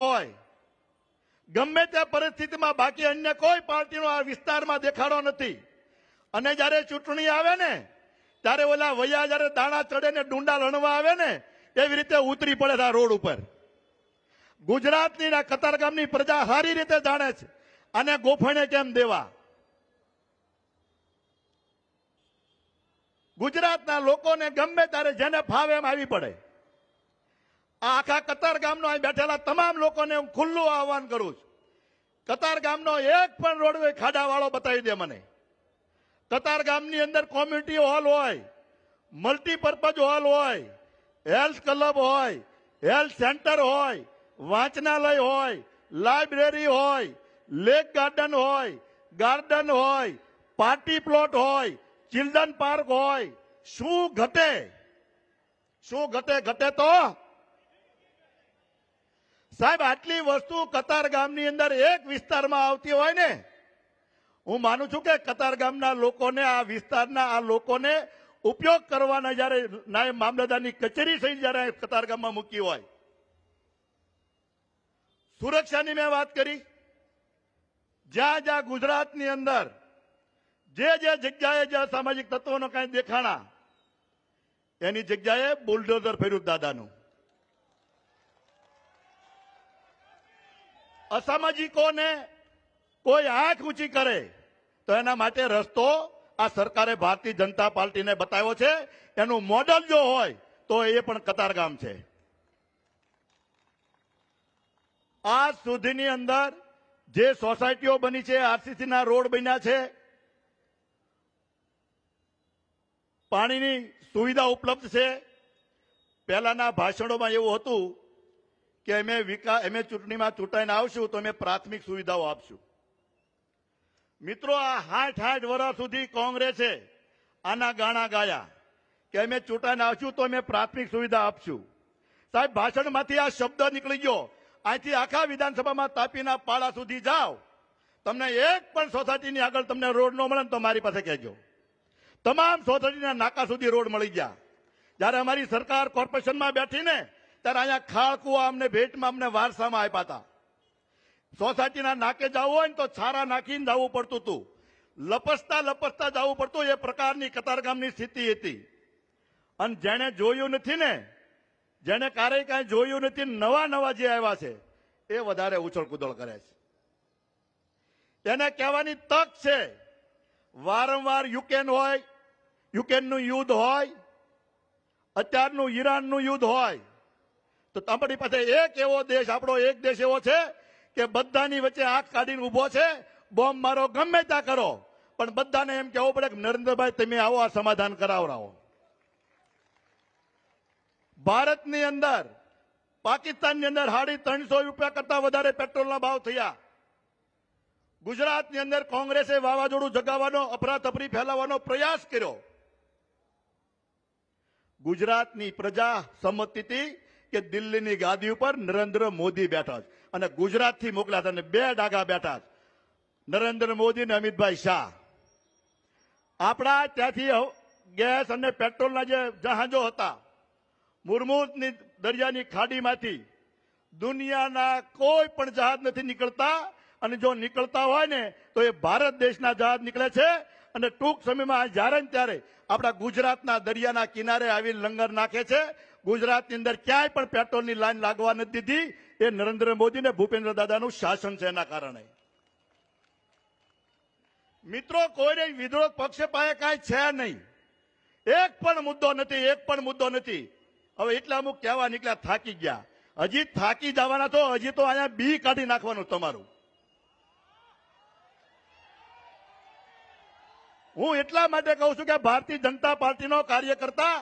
હોય ગમે તે પરિસ્થિતિમાં બાકી અન્ય કોઈ પાર્ટીનો આ વિસ્તારમાં દેખાડો નથી. અને જ્યારે ચૂંટણી આવે ને ત્યારે ઓલા વૈયા જ્યારે દાણા ચડે ને ડુંડા લણવા આવે ને એવી રીતે ઉતરી પડે આ રોડ ઉપર. ગુજરાતની કતારગામની પ્રજા સારી રીતે જાણે છે અને ગોફણે કેમ દેવા. ગુજરાતના લોકોને ગમે ત્યારે જેને ફાવે એમ આવી પડે. આ આખા કતારગામનો અહીં બેઠેલા તમામ લોકોને હું ખુલ્લું આહવાન કરું છું. કતારગામનો એક પણ રોડવે ખાડાવાળો બતાવી દે મને. કતારગામની અંદર કોમ્યુનિટી હોલ હોય, મલ્ટીપર્પઝ હોલ હોય, હેલ્થ ક્લબ હોય, હેલ્થ સેન્ટર હોય, વાંચનાલય હોય, લાઇબ્રેરી હોય, લેક ગાર્ડન હોય, પાર્ટી પ્લોટ હોય, ચિલ્ડ્રન પાર્ક હોય. શું ઘટે? શું ઘટે? ઘટે તો સાહેબ આટલી વસ્તુ કતારગામની અંદર એક વિસ્તારમાં આવતી હોય ને, હું માનું છું કે કતારગામના લોકોને આ વિસ્તારના આ લોકોને ઉપયોગ કરવાના જયારે નાયબ મામલતદારની કચેરી સહિત જયારે કતારગામમાં મૂકી હોય. સુરક્ષાની મેં વાત કરી. જ્યાં જ્યાં ગુજરાતની અંદર જે જગ્યાએ જે સામાજિક તત્વોનો કઈ દેખાણા એની જગ્યાએ બુલડોઝર ફેર્યું દાદાનું. અસામાજિકોને કોઈ આંખ ઊંચી કરે તો એના માટે રસ્તો આ સરકારે ભારતીય જનતા પાર્ટીને બતાવ્યો છે. એનું મોડલ જો હોય તો એ પણ કતારગામ છે. આજ સુધીની અંદર જે સોસાયટીઓ બની છે, આરસીસી ના રોડ બન્યા છે, પાણીની સુવિધા ઉપલબ્ધ છે. પહેલાના ભાષણોમાં એવું હતું કે અમે ચૂંટણીમાં ચૂંટાઈને આવશું તો અમે પ્રાથમિક સુવિધાઓ આપશું. મિત્રો આ 60 વર્ષ સુધી કોંગ્રેસે આના ગાણા ગાયા કે અમે ચૂંટાઈને આવશું તો અમે પ્રાથમિક સુવિધા આપશું. સાહેબ ભાષણમાંથી આ શબ્દ નીકળી ગયો. અહીંથી આખા વિધાનસભામાં તાપીના પાળા સુધી જાઓ, તમને એક પણ સોસાયટીની આગળ તમને રોડ ન મળે ને તો મારી પાસે કહેજો. તમામ સોસાયટીના નાકા સુધી રોડ મળી ગયા. જયારે અમારી સરકાર કોર્પોરેશનમાં બેઠી ને ત્યારે અહીંયા ખાળકુવા અમને ભેટમાં અમને વારસામાં આપ્યા હતા. સોસાયટીના નાકે જવું હોય ને તો છારા નાખીને જવું પડતું હતું, લપસતા જવું પડતું. એ પ્રકારની કતારગામની સ્થિતિ હતી. અને જેને જોયું નથી ને, જેને ક્યારેય કાંઈ જોયું નથી, નવા જે આવ્યા છે એ વધારે ઉછળ કૂદળ કરે છે. એને કહેવાની તક છે. વારંવાર યુક્રેનનું યુદ્ધ હોય, અત્યારનું ઈરાનનું યુદ્ધ હોય, તો તમારી પાસે એક એવો દેશ, આપણો એક દેશ એવો છે કે બધાની વચ્ચે આંખ કાઢીને ઉભો છે. બોમ્બ મારો ગમે ત્યાં કરો, પણ બધાને એમ કહેવું પડે કે નરેન્દ્રભાઈ તમે આવો, આ સમાધાન કરાવરાવો. ભારતની અંદર, પાકિસ્તાનની અંદર 350 રૂપિયા કરતા વધારે પેટ્રોલના ભાવ થયા. ગુજરાતની અંદર કોંગ્રેસે વાવાઝોડું જગાવવાનો, અફરાતફરી ફેલાવવાનો પ્રયાસ કર્યો. ગુજરાતની પ્રજા સંમતિ હતી કે દિલ્હીની ગાદી ઉપર નરેન્દ્ર મોદી બેઠા છે અને ગુજરાતથી મોકલ્યા હતા અને 2 ડાગા બેઠા છે, નરેન્દ્ર મોદી અને અમિતભાઈ શાહ. આપણા ત્યાંથી ગેસ અને પેટ્રોલના જે જહાજો હતા, મુર્મુઝની દરિયાની ખાડીમાંથી દુનિયાના કોઈ પણ જહાજ નથી નીકળતા. અને જો નીકળતા હોય ને તો એ ભારત દેશના જહાજ નીકળે છે. અને ટૂંક સમયમાં જ્યારે ને ત્યારે આપણા ગુજરાતના દરિયાના કિનારે આવીને લંગર નાખે છે. ગુજરાતની અંદર ક્યાંય પણ પેટ્રોલની લાઈન લાગવા નથી દીધી. એ નરેન્દ્ર મોદી ને ભૂપેન્દ્ર દાદાનું શાસન છે. એના કારણે મિત્રો કોઈને વિરોધ પક્ષ પાસે કાંઈ છે નહીં. એક પણ મુદ્દો નથી. હવે એટલા અમુક કહેવા નીકળ્યા, થાકી ગયા. હજી થાકી જવાના તો હજી તો અહીંયા બી કાઢી નાખવાનું તમારું. હું એટલા માટે કહું છું કે ભારતીય જનતા પાર્ટીનો કાર્યકર્તા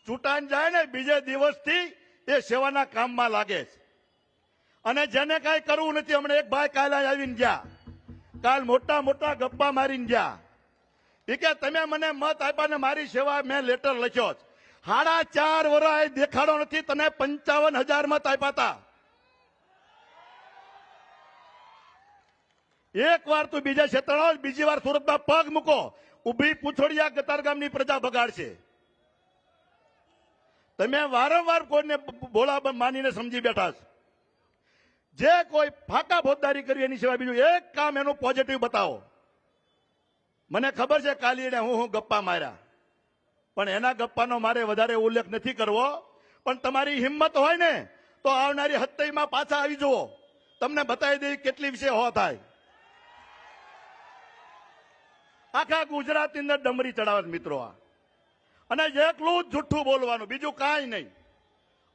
ચૂંટાઈને જાય ને બીજે દિવસથી એ સેવાના કામમાં લાગે છે. અને જેને કાંઈ કરવું નથી, હમણાં એક ભાઈ કાલે આવીને ગયા, કાલ મોટા ગપ્પા મારીને ગયા. એ કે તમે મને મત આપ્યા ને મારી સેવા મેં લેટર લખ્યો છે. 4.5 વર્ષ દેખાડો નથી, તને 55,000 મત આપ્યા હતા. એક વાર તું બીજા ક્ષેત્રનો, બીજી વાર સુરતમાં પગ મૂકો, ઉભી પૂછોડિયા કતારગામની પ્રજા બગાડશે. તમે વારંવાર કોઈને બોલા માનીને સમજી બેઠા છો. જે કોઈ ફાકા ફોજદારી કરવી એની સિવાય બીજું એક કામ એનું પોઝિટિવ બતાવો. મને ખબર છે કાલી એને હું ગપ્પા માર્યા, પણ એના ગપ્પાનો મારે વધારે ઉલ્લેખ નથી કરવો. પણ તમારી હિંમત હોય ને તો આવનારી 27માં પાછા આવી જુઓ, તમને બતાવી દઈ કેટલી વિશે હો થાય. આખા ગુજરાતની અંદર ડમરી ચડાવે મિત્રો આ, અને એકલું જ જુઠ્ઠું બોલવાનું, બીજું કાંઈ નહીં.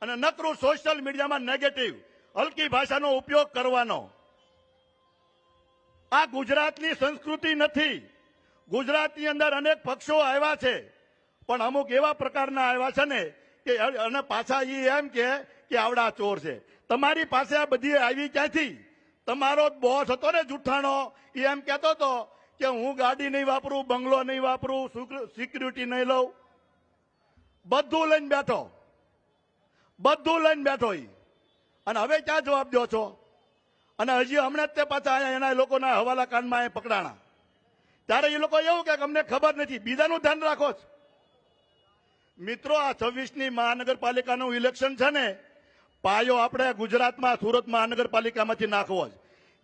અને નકરું સોશિયલ મીડિયામાં નેગેટિવ હલકી ભાષાનો ઉપયોગ કરવાનો. આ ગુજરાતની સંસ્કૃતિ નથી. ગુજરાતની અંદર અનેક પક્ષો આવ્યા છે, પણ અમુક એવા પ્રકારના આવ્યા છે ને કે અને પાછા એમ કે આવડા ચોર છે. તમારી પાસે આ બધી આવી ક્યાંથી? તમારો જ બોસ હતો ને જુઠ્ઠાણો, એ એમ કહેતો હતો કે હું ગાડી નહીં વાપરું, બંગલો નહીં વાપરું, સિક્યુરિટી નહીં લઉં. બધું લઈને બેઠો, બધું લઈને બેઠો ઈ. અને હવે ક્યાં જવાબ દો છો? અને હજી હમણાં જ તે પાછા અહીંયા એના લોકોના હવાલા કાંડમાં એ પકડાણા. ત્યારે એ લોકો એવું કે અમને ખબર નથી. બીજાનું ધ્યાન રાખો છો મિત્રો. આ 26ની મહાનગરપાલિકાનું ઇલેક્શન છે ને, પાયો આપણે ગુજરાતમાં સુરત મહાનગરપાલિકામાંથી નાખવો જ.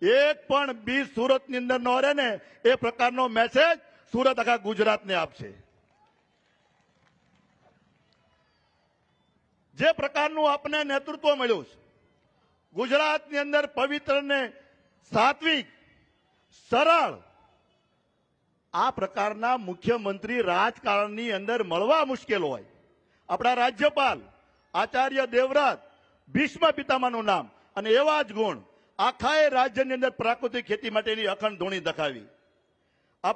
એક પણ બીજ સુરતની અંદર ન રહે ને એ પ્રકારનો મેસેજ સુરત આખા ગુજરાતને આપશે. જે પ્રકારનું આપને નેતૃત્વ મળ્યું છે ગુજરાતની અંદર, પવિત્ર ને સાત્વિક, સરળ, આ પ્રકારના મુખ્યમંત્રી રાજકારણની અંદર મળવા મુશ્કેલ હોય. આપણા રાજ્યપાલ આચાર્ય દેવવ્રત, ભીષ્મ પિતામહનું નામ, અને એવા જ ગુણ આખા રાજ્યની અંદર પ્રાકૃતિક ખેતી માટેની અખંડ ધૂણી દખાવી.